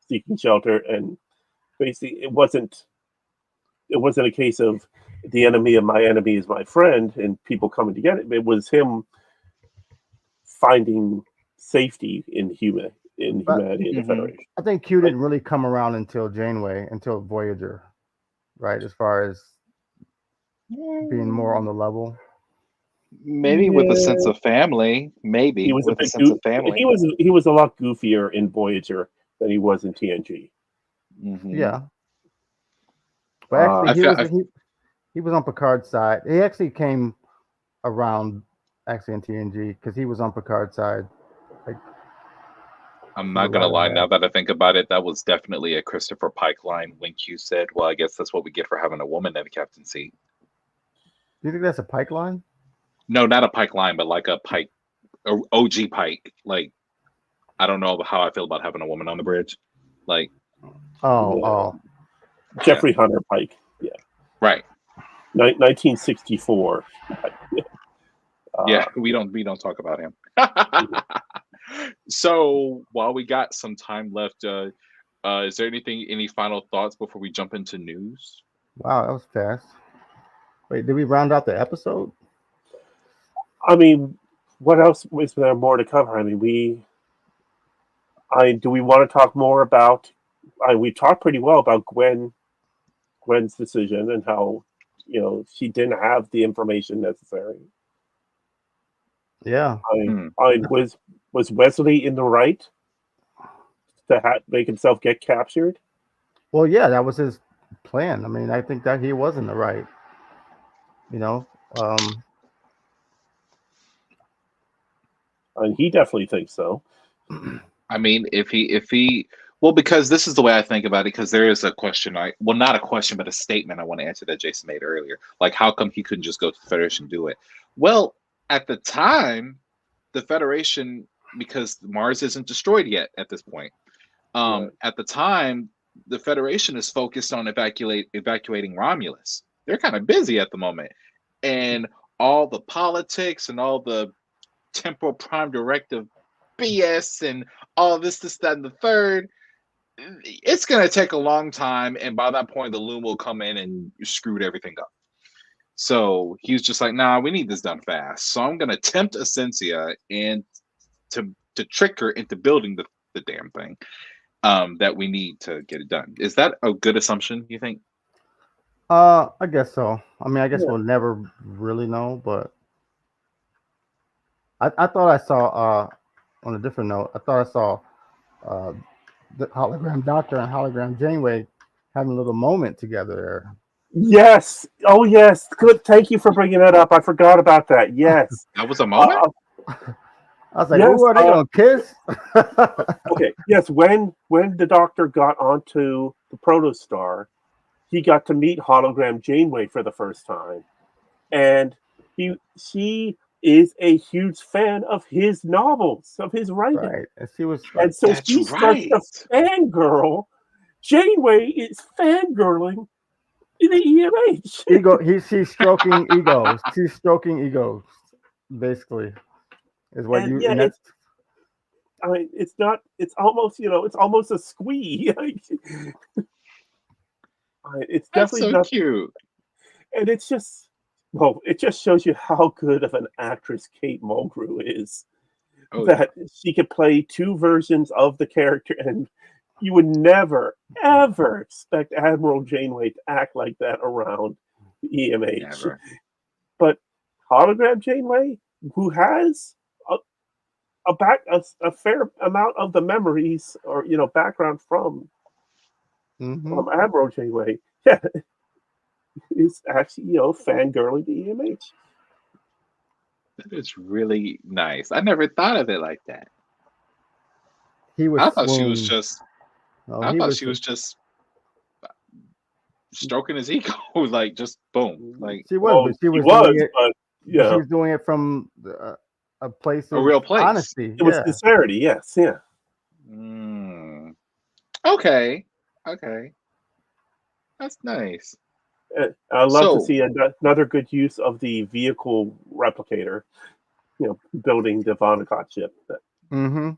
seeking shelter, and basically it wasn't a case of the enemy of my enemy is my friend and people coming together. It was him finding safety in humanity in the Federation. I think Q didn't really come around until until Voyager, right? As far as being more on the level. Maybe with a sense of family. Maybe he was with a sense of family. He was a lot goofier in Voyager than he was in TNG. Yeah. But actually, he was on Picard's side. He actually came around in TNG because he was on Picard's side. I'm not gonna lie. Now that I think about it, that was definitely a Christopher Pike line when Q said, "Well, I guess that's what we get for having a woman in the captain seat." Do you think that's a Pike line? No, not a Pike line, but like a Pike, OG Pike. Like, I don't know how I feel about having a woman on the bridge. Like, Jeffrey Hunter Pike. Yeah. Right. 1964. Yeah, we don't talk about him. So while we got some time left, is there any final thoughts before we jump into news? Wow, that was fast. Wait, did we round out the episode? I mean, what else is there more to cover? I mean, do we want to talk more about? We talked pretty well about Gwen's decision and how she didn't have the information necessary. Yeah. Was Wesley in the right to make himself get captured? Well, yeah, that was his plan. I mean, I think that he was in the right. And he definitely thinks so. I mean, if he well, because this is the way I think about it, because there is a question, not a question, but a statement I want to answer that Jason made earlier. Like, how come he couldn't just go to the Federation and do it? Well, at the time, the Federation, because Mars isn't destroyed yet at this point, at the time, the Federation is focused on evacuating Romulus. They're kind of busy at the moment. And all the politics and all the temporal prime directive BS and all this, that, and the third, it's going to take a long time. And by that point, the loom will come in and screwed everything up. So he was just like, nah, we need this done fast. So I'm going to tempt Essentia and to trick her into building the damn thing that we need to get it done. Is that a good assumption, you think? I guess so. I mean, I guess we'll never really know, but I thought I saw, on a different note, the hologram doctor and hologram Janeway having a little moment together there. Yes. Oh, yes. Good. Thank you for bringing that up. I forgot about that. Yes. That was a moment? I was like, are they going to kiss? Okay. Yes. When the doctor got onto the Protostar, he got to meet hologram Janeway for the first time. And she is a huge fan of his novels, of his writing. Right. And she was and so she starts to fangirl. Janeway is fangirling in the EMH. She's stroking egos. She's stroking egos, basically. Is what And you yeah, and that's it's not. It's almost it's almost a squee. It's That's definitely so not, cute. and it's just it just shows you how good of an actress Kate Mulgrew is. Oh, That she could play two versions of the character, and you would never ever expect Admiral Janeway to act like that around the EMH. never. But hologram Janeway, who has a fair amount of the memories or background from Admiral Janeway, yeah, is actually fangirling the EMH. That is really nice. I never thought of it like that. he was I thought she was swooned. just. No, I he thought was she was just stroking his ego, like just boom, like she was, Well, but she he was doing was, it. but But she was doing it from a place a of real place. honesty. it was Yeah, sincerity. Yes, yeah. Mm. Okay, okay, that's nice. I love to So, see another good use of the vehicle replicator. Building the Vonnegut ship. mm-hmm.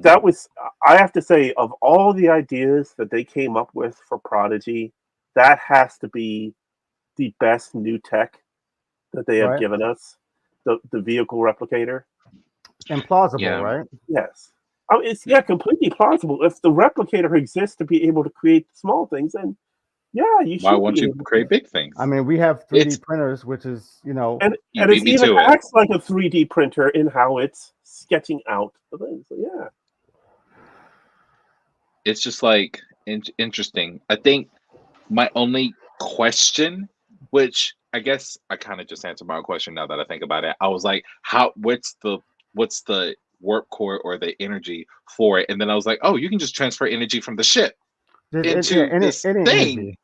That was, I have to say, of all the ideas that they came up with for Prodigy, that has to be the best new tech that they have Right, given us. The vehicle replicator. and plausible, yeah. right? Yes. Oh, it's completely plausible. If the replicator exists to be able to create small things, then yeah, you Why should won't be you able create to. big things? I mean, we have 3D It's printers, which is And you it's beat me even to it. acts like a 3D printer in how it's sketching out the things. So yeah. It's just like interesting. I think my only question, which I guess I kind of just answered my own question now that I think about it. I was like, what's the warp core or the energy for it? And then I was like, oh, you can just transfer energy from the ship into this any thing.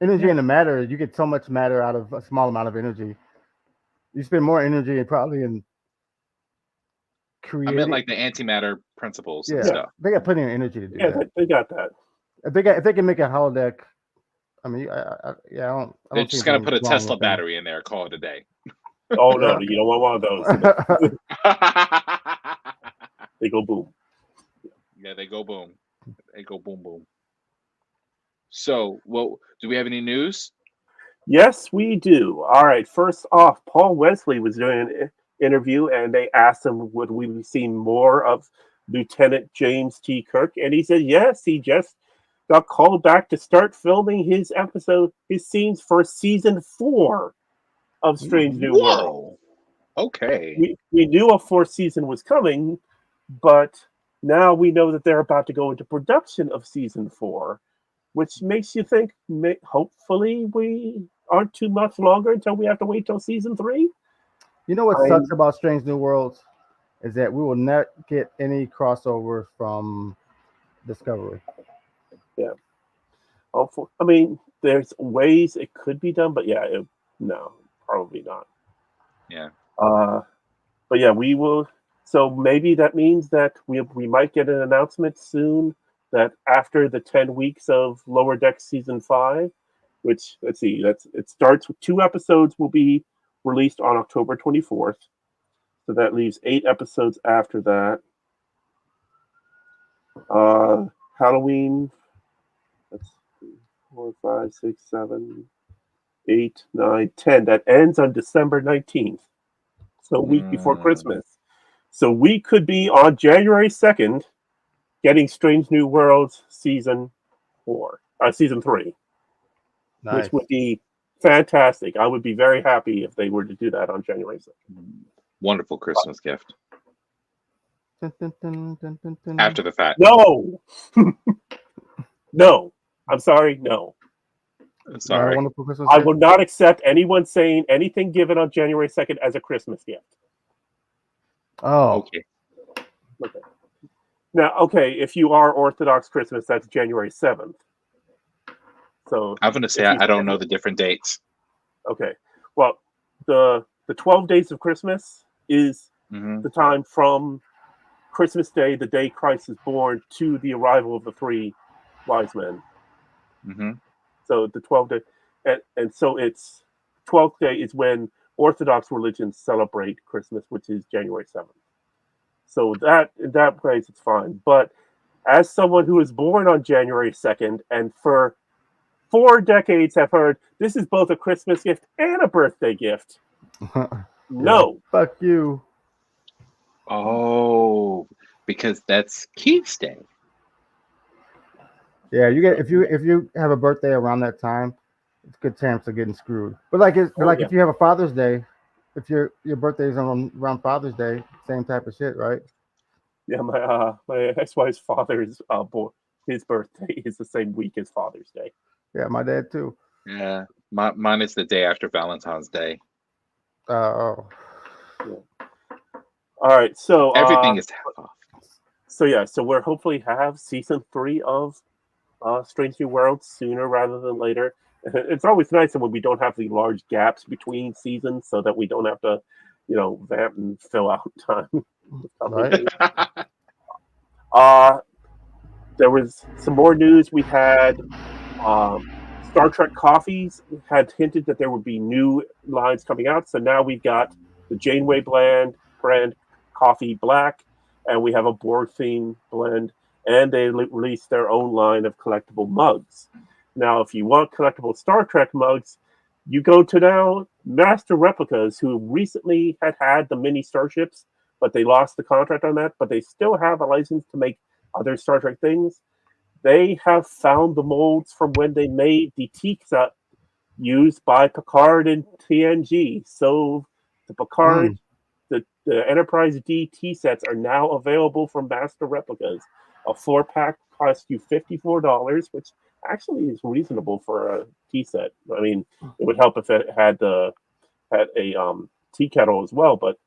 energy in the matter. You get so much matter out of a small amount of energy. You spend more energy probably in I creating. meant like the antimatter principles and Yeah, stuff. they got plenty of energy to do Yeah, that. they got that. If they can make a holodeck, I mean, I don't They're see just gonna anything put a wrong Tesla with them. battery in there, call it a day. Oh no, you don't want one of those. They go boom. Yeah, they go boom. They go boom boom. So, well, do we have any news? Yes, we do. All right. First off, Paul Wesley was doing an interview, and they asked him, "Would we be seeing more of Lieutenant James T. Kirk?" And he said, "Yes." He just got called back to start filming his scenes for season 4 of Strange New World. Whoa. Okay. We knew a 4th season was coming, but now we know that they're about to go into production of season 4, which makes you think hopefully we aren't too much longer until we have to wait till season 3. You know what sucks about Strange New Worlds is that we will not get any crossovers from Discovery. Yeah. I mean, there's ways it could be done, but yeah, no, probably not. Yeah. But yeah, we will. So maybe that means that we might get an announcement soon that after the 10 weeks of Lower Decks season 5, which let's see, it starts with 2 episodes will be released on October 24th. So that leaves 8 episodes after that. Halloween. That's 4, 5, 6, 7, 8, 9, 10. That ends on December 19th. So a week before Christmas. So we could be on January 2nd getting Strange New Worlds season 3. Nice. Which would be fantastic. I would be very happy if they were to do that on January 2nd. Wonderful Christmas gift. Dun, dun, dun, dun, dun, dun. After the fact. No. No. I'm sorry. No. Sorry. Wonderful Christmas I gift? will not accept anyone saying anything given on January 2nd as a Christmas gift. Oh, Okay. Okay. Now, if you are Orthodox Christmas, that's January 7th. So I'm gonna say I don't know the different dates. Okay. Well, the 12 days of Christmas is the time from Christmas Day, the day Christ is born, to the arrival of the 3 wise men. Mm-hmm. So the 12 day, and so it's 12th day is when Orthodox religions celebrate Christmas, which is January 7th. So that in that place, it's fine. But as someone who was born on January 2nd and for 4 decades have heard this is both a Christmas gift and a birthday gift. No. Fuck you. Oh, because that's Keith's Day. Yeah, you get if you have a birthday around that time, it's a good chance of getting screwed. But if you have a Father's Day, if your birthday is around Father's Day, same type of shit, right? Yeah, my ex-wife's father's his birthday is the same week as Father's Day. Yeah, my dad too. Yeah, mine is the day after Valentine's Day. Oh. Yeah. All right, so Everything is half off. So we're hopefully have season 3 of Strange New Worlds sooner rather than later. It's always nice when we don't have the large gaps between seasons, so that we don't have to, vamp and fill out time. Right. There was some more news. We had Star Trek Coffees had hinted that there would be new lines coming out. So now we've got the Janeway brand Coffee Black, and we have a Borg theme blend, and they released their own line of collectible mugs. Now, if you want collectible Star Trek mugs, you go to now Master Replicas, who recently had the mini starships, but they lost the contract on that, but they still have a license to make other Star Trek things. They have found the molds from when they made the tea set used by Picard and TNG. So the Picard, the Enterprise D tea sets are now available from Master Replicas. A 4-pack costs you $54, which actually is reasonable for a tea set. I mean, it would help if it had a tea kettle as well, but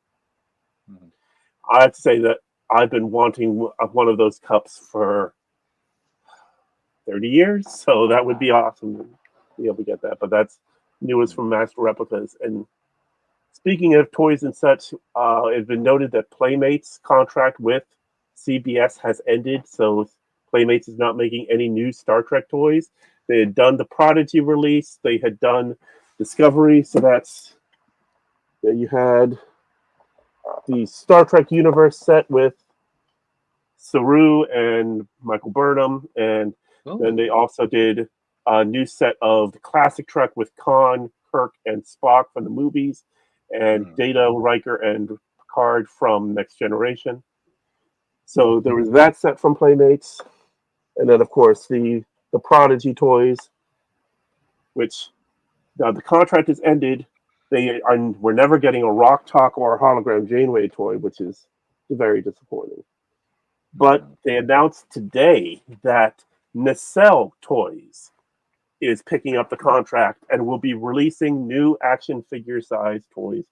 I have to say that I've been wanting one of those cups for 30 years, so that would be awesome to be able to get that. But that's newest from Master Replicas. And speaking of toys and such, it's been noted that Playmates' contract with CBS has ended, so Playmates is not making any new Star Trek toys. They had done the Prodigy release, they had done Discovery, so you had the Star Trek universe set with Saru and Michael Burnham, and then they also did a new set of the classic Trek with Khan, Kirk, and Spock from the movies, and Data, Riker, and Picard from Next Generation. So there was that set from Playmates, and then of course the Prodigy toys, which now the contract is ended. We're never getting a Rock Talk or a hologram Janeway toy, which is very disappointing. But they announced today that Nacelle Toys is picking up the contract and will be releasing new action figure size toys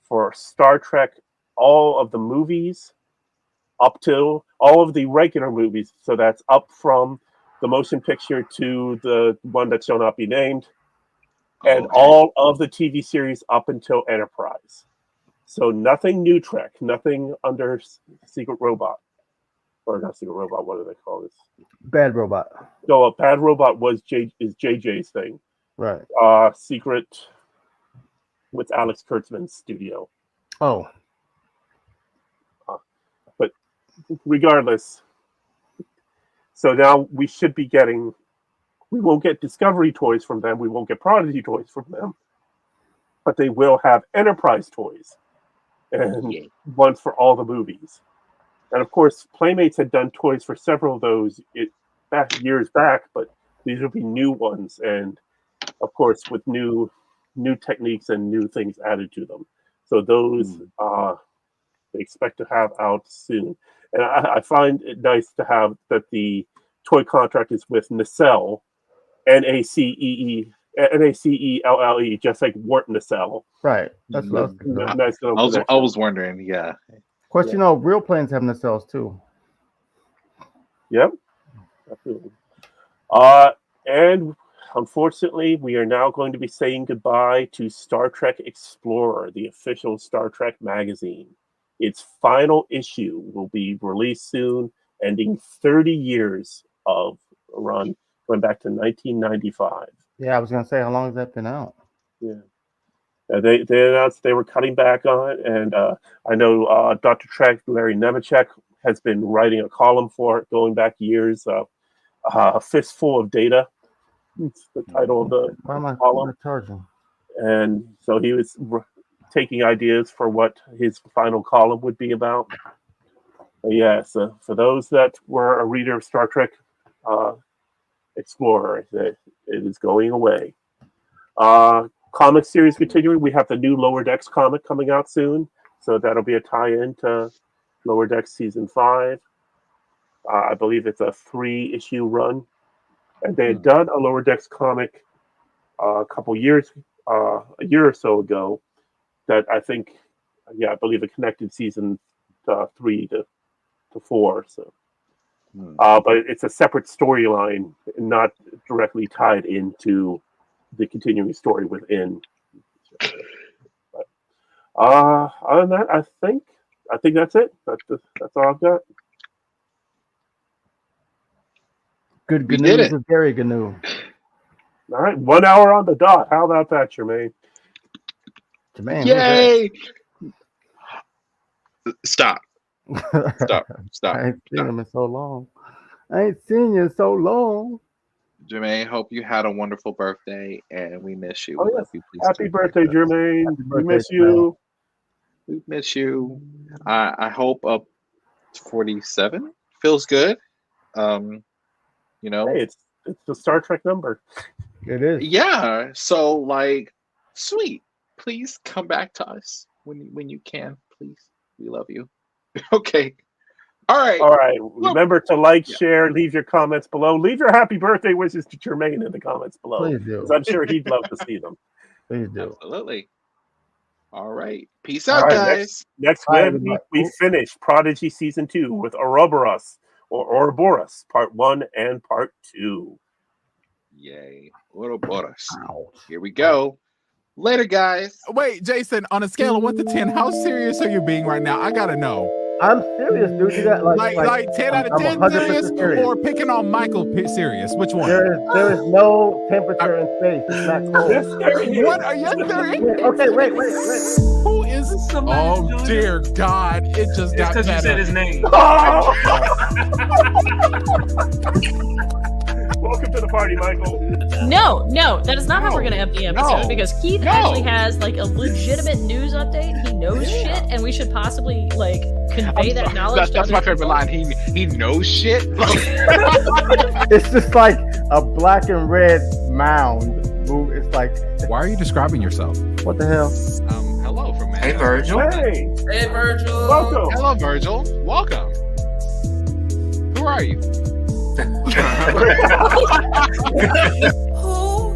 for Star Trek, all of the movies, up to all of the regular movies. So that's up from the motion picture to the one that shall not be named, and all of the TV series up until Enterprise. So nothing new Trek, nothing under Secret Robot. Or not Secret Robot, what do they call this? Bad Robot. No, Bad Robot is JJ's thing. Right. Secret with Alex Kurtzman's studio. Oh. But regardless, so now we should be getting, we won't get Discovery toys from them, we won't get Prodigy toys from them, but they will have Enterprise toys, and ones for all the movies. And of course, Playmates had done toys for several of those years back, but these will be new ones, and of course with new techniques and new things added to them. So those they expect to have out soon. And I find it nice to have that the toy contract is with Nacelle, Nacelle, just like Wart Nacelle. Right. That's what nice. I was wondering, yeah. Of course, real planes have nacelles too. Yep. Absolutely. And unfortunately, we are now going to be saying goodbye to Star Trek Explorer, the official Star Trek magazine. Its final issue will be released soon, ending 30 years of a run, going back to 1995. Yeah, I was going to say, how long has that been out? Yeah. They announced they were cutting back on it, and I know Dr. Trek, Larry Nemeczek, has been writing a column for it going back years. A Fistful of Data. It's the title of the column. Charging? And so he was taking ideas for what his final column would be about. But yeah, so for those that were a reader of Star Trek Explorer, it is going away. Comic series continuing. We have the new Lower Decks comic coming out soon, so that'll be a tie-in to Lower Decks season 5. I believe it's a 3-issue run, and they had done a Lower Decks comic a year or so ago. That I think, I believe it connected season 3 to 4. So, but it's a separate storyline, not directly tied into the continuing story within. But, other than that, I think that's it. That's all I've got. Good We news did it. is very good news. All right, 1 hour on the dot. How about that, Jermaine? Jermaine, Yay! Stop. I ain't seen him in so long. I ain't seen you in so long. Jermaine, hope you had a wonderful birthday, and we miss you. Oh, We yes. love you. Please Happy do birthday, forgive us. Jermaine. Happy We birthday, miss you. We miss you. I hope up 47 feels good. You know, Hey, it's the Star Trek number. It is. yeah. So like, sweet. Please come back to us when you can. Please, we love you. Okay. All right. All right. Remember to like, Yeah. share, leave your comments below. Leave your happy birthday wishes to Jermaine in the comments below. Please do. 'Cause I'm sure he'd love to see them. Please do. Absolutely. All right. Peace All out, right, guys. Next Bye, week, everybody. we finish Prodigy Season 2 with Ouroboros, or Ouroboros, Part 1 and Part 2. Yay. Ouroboros. Here we go. Later, guys. Wait, Jason, on a scale of 1 to 10, how serious are you being right now? I gotta know. I'm serious, dude. You got Like 10 out of 10 I'm 100% serious, or picking on Michael serious? Which one? There is no temperature in space. It's not cold. What are you serious? Okay, wait. Who is? Oh dear God! It just got because you better. said his name. Welcome to the party, Michael. No, that is not how we're going to end the episode, No. because Keith actually has like a legitimate news update. He knows shit, and we should possibly like convey that knowledge. That's my favorite line. He knows shit. It's just like a black and red mound. It's like, Why are you describing yourself? what the hell? Hello from Hey, Virgil. Hey, Hey, Virgil. welcome. Hello, Virgil. Welcome. Who are you? Who?